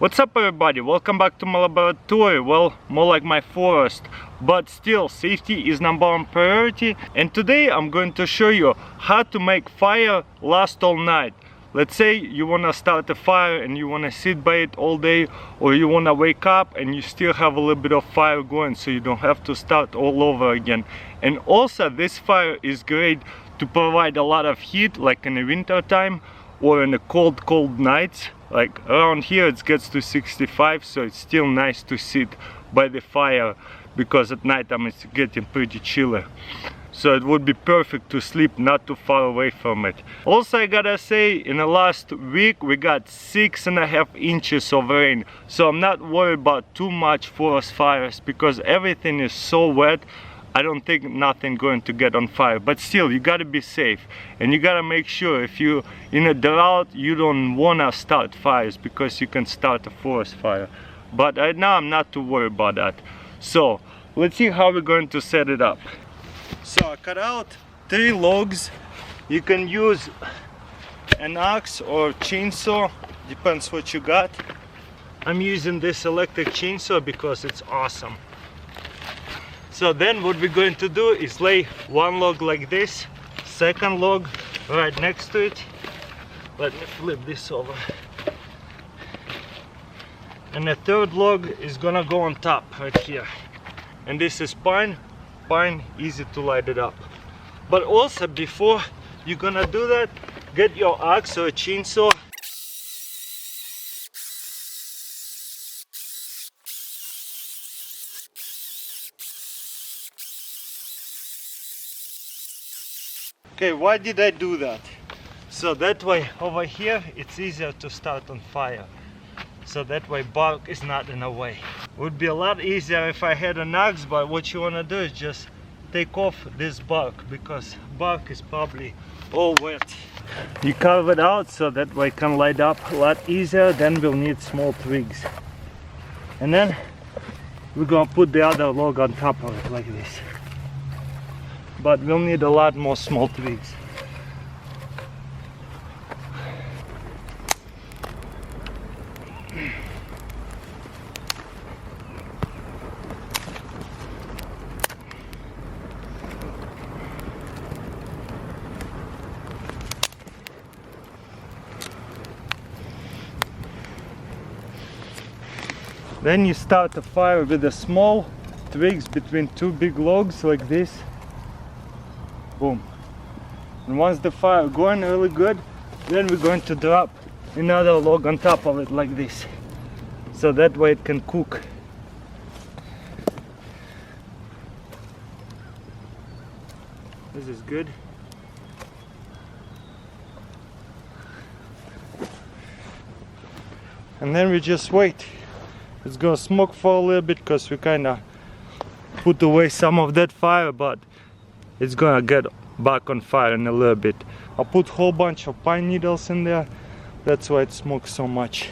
What's up everybody, welcome back to my laboratory, well, more like my forest, but still safety is #1 priority, and today I'm going to show you how to make fire last all night. Let's say you want to start a fire and you want to sit by it all day, or you want to wake up and you still have a little bit of fire going so you don't have to start all over again. And also this fire is great to provide a lot of heat, like in the winter time or in the cold nights. Like around here it gets to 65, so it's still nice to sit by the fire, because at night time it's getting pretty chilly. So it would be perfect to sleep not too far away from it. Also, I gotta say, in the last week we got 6.5 inches of rain, so I'm not worried about too much forest fires because everything is so wet. I don't think nothing going to get on fire, but still you gotta be safe, and you gotta make sure if you in a drought you don't wanna start fires, because you can start a forest fire. But right now I'm not too worried about that. So let's see how we're going to set it up. So I cut out 3 logs. You can use an axe or chainsaw, depends what you got. I'm using this electric chainsaw because it's awesome. So then what we're going to do is lay one log like this, second log right next to it. Let me flip this over. And the third log is gonna go on top right here. And this is pine, easy to light it up. But also before you're gonna do that, get your axe or a chainsaw. Okay, why did I do that? So that way over here it's easier to start on fire. So that way bark is not in the way. Would be a lot easier if I had an axe, but what you want to do is just take off this bark, because bark is probably all wet. You carve it out so that way it can light up a lot easier. Then we'll need small twigs. And then we're gonna put the other log on top of it like this. But we'll need a lot more small twigs. Then you start the fire with the small twigs between 2 big logs like this. Boom. And once the fire going really good, then we're going to drop another log on top of it like this, so that way it can cook. This is good. And then we just wait. It's gonna smoke for a little bit because we kind of put away some of that fire, but it's gonna get back on fire in a little bit. I put a whole bunch of pine needles in there, that's why it smokes so much.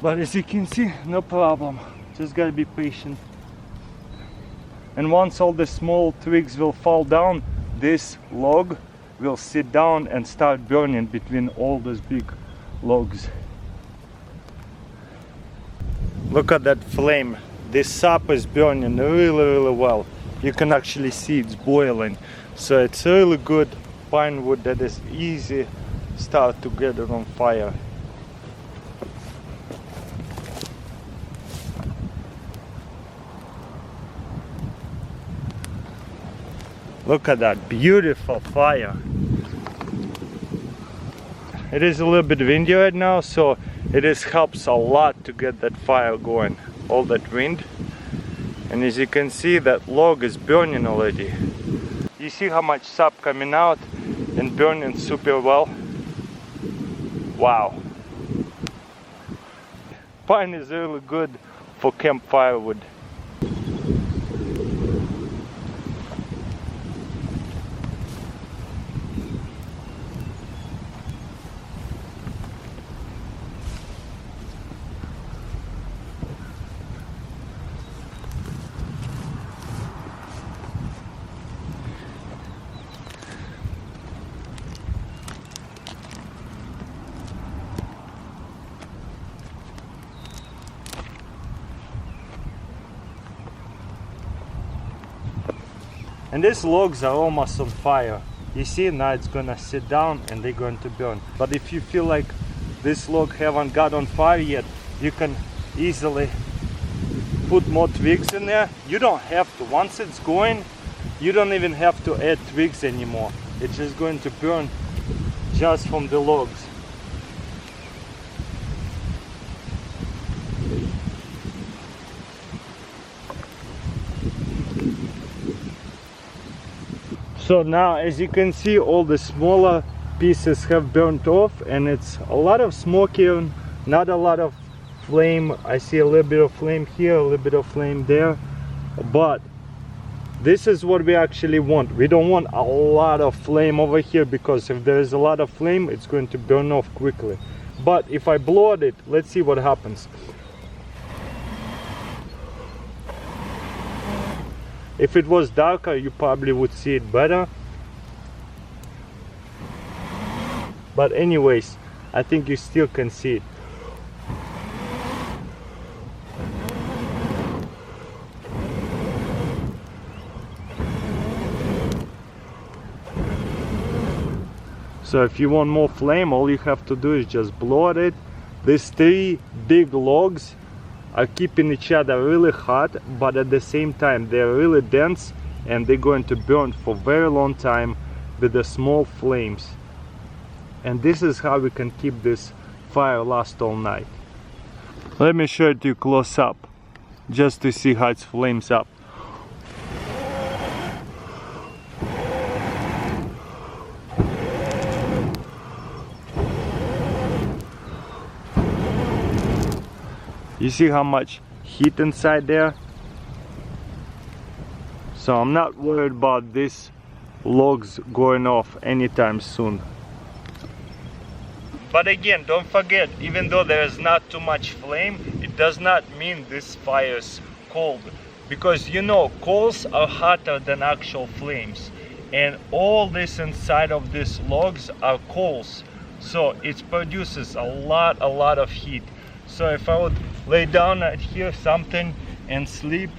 But as you can see, no problem, just gotta be patient. And once all the small twigs will fall down, this log will sit down and start burning between all those big logs. Look at that flame. This sap is burning really well. You can actually see it's boiling. So it's really good pine wood that is easy start to get it on fire. Look at that beautiful fire. It is a little bit windy right now, so it helps a lot to get that fire going, all that wind. And as you can see, that log is burning already. You see how much sap coming out and burning super well? Wow. Pine is really good for campfire wood. And these logs are almost on fire. You see, now it's gonna sit down and they're going to burn. But if you feel like this log haven't got on fire yet, you can easily put more twigs in there. You don't have to. Once it's going, you don't even have to add twigs anymore. It's just going to burn just from the logs. So now, as you can see, all the smaller pieces have burnt off, and it's a lot of smoky and not a lot of flame. I see a little bit of flame here, a little bit of flame there, but this is what we actually want. We don't want a lot of flame over here, because if there is a lot of flame, it's going to burn off quickly. But if I blow at it, let's see what happens. If it was darker, you probably would see it better. But anyways, I think you still can see it. So if you want more flame, all you have to do is just blow at it. These three big logs are keeping each other really hot, but at the same time they're really dense, and they're going to burn for a very long time with the small flames. And this is how we can keep this fire last all night. Let me show it to you close up, just to see how it flames up. You see how much heat inside there? So I'm not worried about these logs going off anytime soon. But again, don't forget, even though there is not too much flame, it does not mean this fire is cold. Because you know, coals are hotter than actual flames. And all this inside of these logs are coals. So it produces a lot of heat. So if I would lay down right here something and sleep,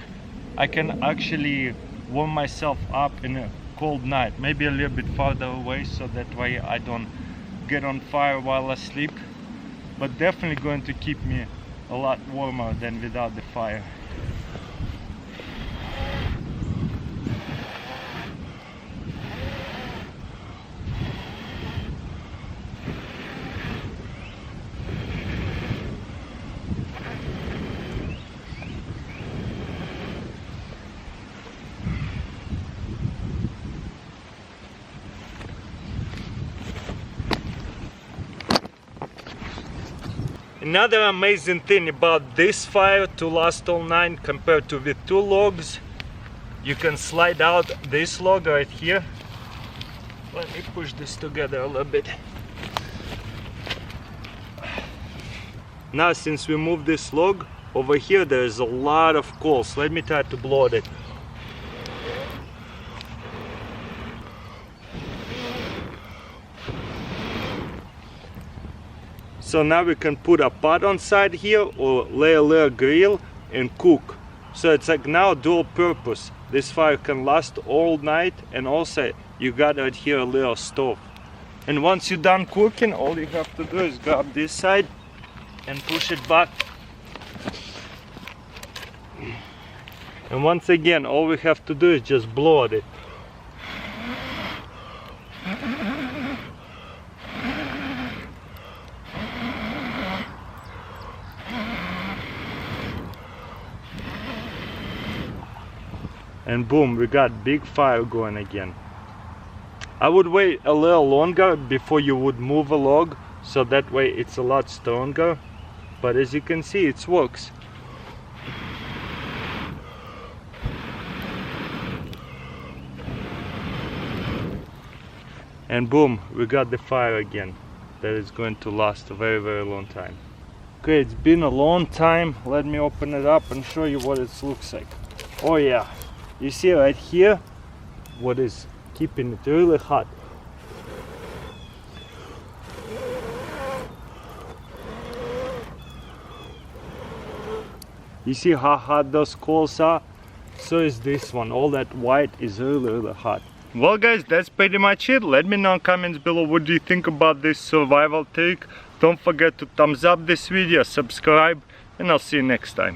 I can actually warm myself up in a cold night. Maybe a little bit farther away, so that way I don't get on fire while I sleep. But definitely going to keep me a lot warmer than without the fire. Another amazing thing about this fire to last all night compared to with two logs, you can slide out this log right here. Let me push this together a little bit. Now since we moved this log, over here there is a lot of coals. Let me try to blow at it. So now we can put a pot on side here or lay a little grill and cook. So it's like now dual purpose. This fire can last all night, and also you got right here a little stove. And once you're done cooking, all you have to do is grab this side and push it back. And once again, all we have to do is just blow at it. And boom, we got big fire going again. I would wait a little longer before you would move a log, so that way it's a lot stronger. But as you can see, it works. And boom, we got the fire again. That is going to last a very long time. Okay, it's been a long time. Let me open it up and show you what it looks like. Oh yeah. You see right here what is keeping it really hot. You see how hot those coals are? so is this one. All that white is really hot. Well guys, that's pretty much it. Let me know in comments below what do you think about this survival take. Don't forget to thumbs up this video, subscribe, and I'll see you next time.